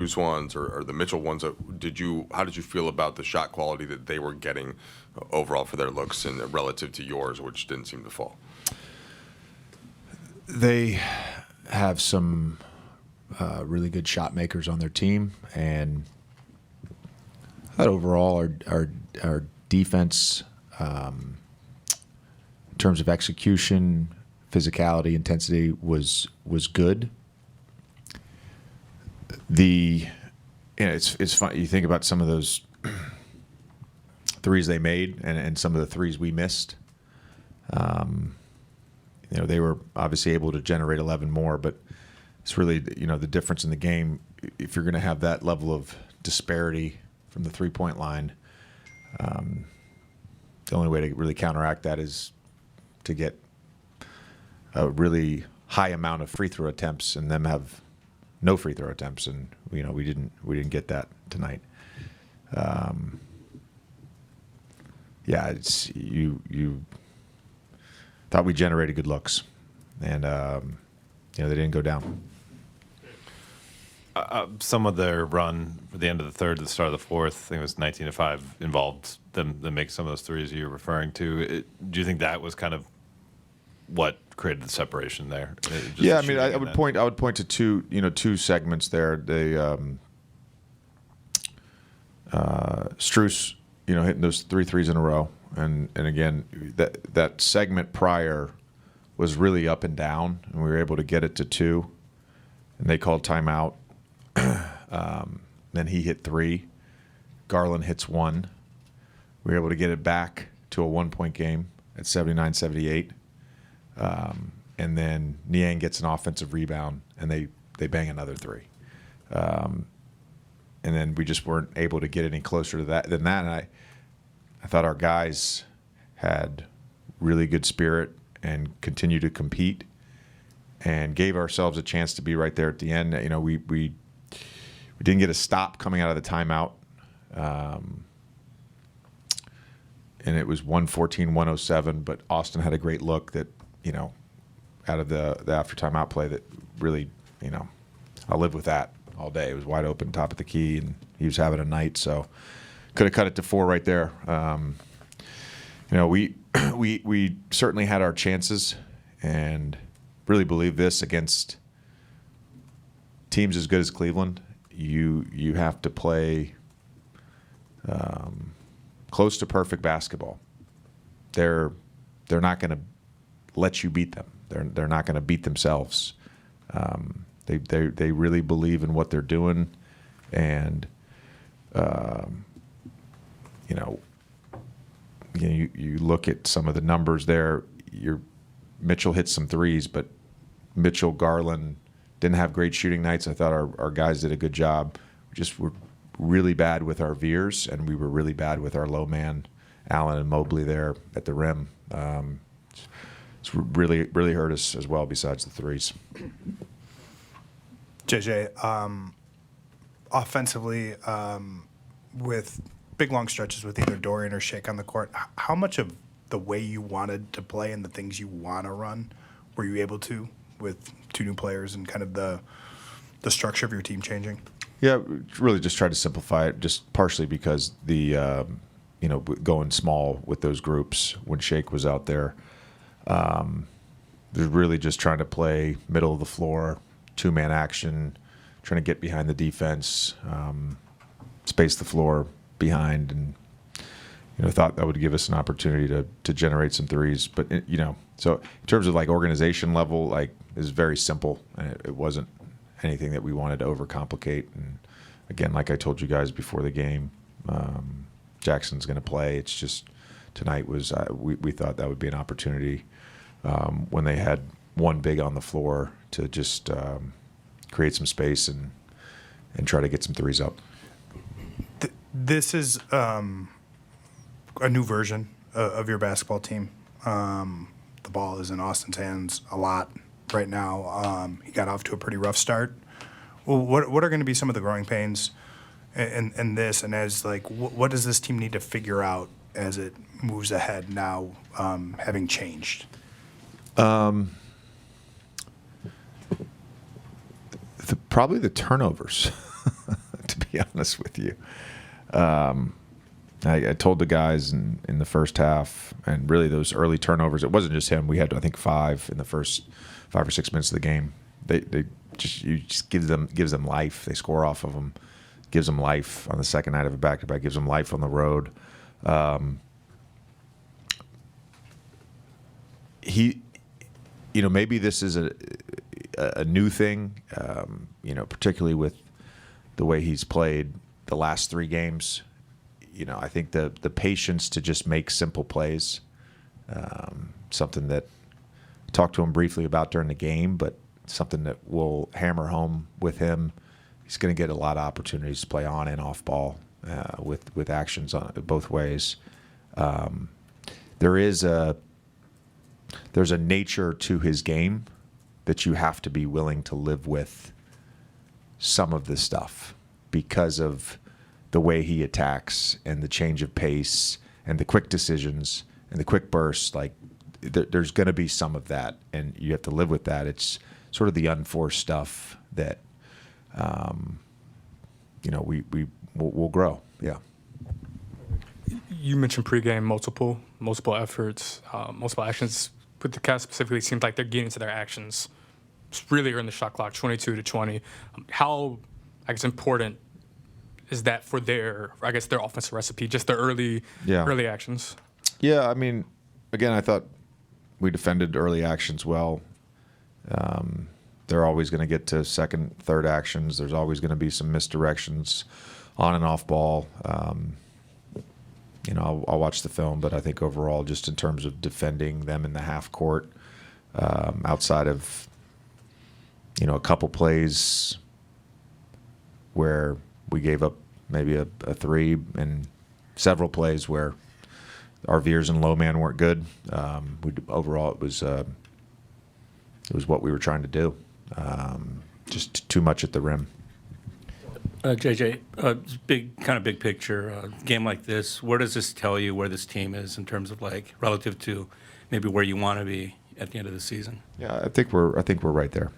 Strus ones or the Mitchell ones. How did you feel about the shot quality that they were getting overall for their looks and relative to yours, which didn't seem to fall? They have some really good shot makers on their team, and I thought overall our defense, in terms of execution, physicality, intensity, was good. It's fun. You think about some of those threes they made and some of the threes we missed. They were obviously able to generate 11 more, but it's really, the difference in the game. If you're going to have that level of disparity from the three-point line, the only way to really counteract that is to get a really high amount of free throw attempts and them have no free throw attempts, and we didn't get that tonight. It's you thought we generated good looks, and they didn't go down. Some of their run at the end of the third to the start of the fourth, I think it was 19-5, involved them to make some of those threes you're referring to. Do you think that was kind of what created the separation there? Yeah, I mean, I would point to two segments there. They Strus, hitting those 3 threes in a row, and again that segment prior was really up and down, and we were able to get it to 2, and they called timeout. Then he hit 3. Garland hits 1. We were able to get it back to a 1-point game at 79-78. And then Niang gets an offensive rebound, and they bang another 3. And then we just weren't able to get any closer to that than that. And I thought our guys had really good spirit and continued to compete and gave ourselves a chance to be right there at the end. We didn't get a stop coming out of the timeout. And it was 114-107, but Austin had a great look that, out of the after timeout play that really, I'll live with that all day. It was wide open, top of the key, and he was having a night, so could have cut it to 4 right there. We certainly had our chances, and really believe this against teams as good as Cleveland. You have to play close to perfect basketball. They're not going to let you beat them. They're not going to beat themselves. They really believe in what they're doing, and you look at some of the numbers there. Mitchell hit some threes, but Mitchell, Garland didn't have great shooting nights. I thought our guys did a good job. We just were really bad with our veers, and we were really bad with our low man, Allen and Mobley there at the rim. It's really, really hurt us as well, besides the threes. JJ, offensively, with big long stretches with either Dorian or Shake on the court, how much of the way you wanted to play and the things you want to run were you able to with 2 new players and kind of the structure of your team changing? Yeah, really just tried to simplify it, just partially because the going small with those groups when Shake was out there. They're really just trying to play middle of the floor, 2-man action, trying to get behind the defense, space the floor behind, and thought that would give us an opportunity to generate some threes. But so in terms of organization level, is very simple, and it wasn't anything that we wanted to overcomplicate. And again, like I told you guys before the game, Jackson's going to play. It's just tonight was we thought that would be an opportunity when they had one big on the floor to just create some space and try to get some threes up. This is a new version of your basketball team. The ball is in Austin's hands a lot right now. He got off to a pretty rough start. Well, what are going to be some of the growing pains in this, and what does this team need to figure out as it moves ahead now, having changed? Probably the turnovers. be honest with you. I told the guys in the first half, and really those early turnovers, it wasn't just him. We had, I think, 5 in the first 5 or 6 minutes of the game. They just gives them life. They score off of them, gives them life on the second night of a back-to-back, gives them life on the road. Maybe this is a new thing, particularly with the way he's played the last 3 games. I think the patience to just make simple plays, something that I talked to him briefly about during the game, but something that will hammer home with him. He's going to get a lot of opportunities to play on and off ball with actions on both ways. There's a nature to his game that you have to be willing to live with some of this stuff because of the way he attacks and the change of pace and the quick decisions and the quick bursts. Like there's going to be some of that, and you have to live with that. It's sort of the unforced stuff that we'll grow. Yeah. You mentioned pregame, multiple efforts, multiple actions. With the Cavs specifically, it seems like they're getting to their actions really early in the shot clock, 22-20. How, important is that for their offensive recipe, just the early actions? Yeah, again, I thought we defended early actions well. They're always going to get to second, third actions. There's always going to be some misdirections on and off ball. I'll watch the film, but I think overall, just in terms of defending them in the half court, outside of a couple plays where we gave up maybe a 3, and several plays where our veers and low man weren't good. Overall, it was what we were trying to do. Just too much at the rim. JJ, big picture, game like this, where does this tell you where this team is in terms of relative to maybe where you want to be at the end of the season? Yeah, I think we're right there.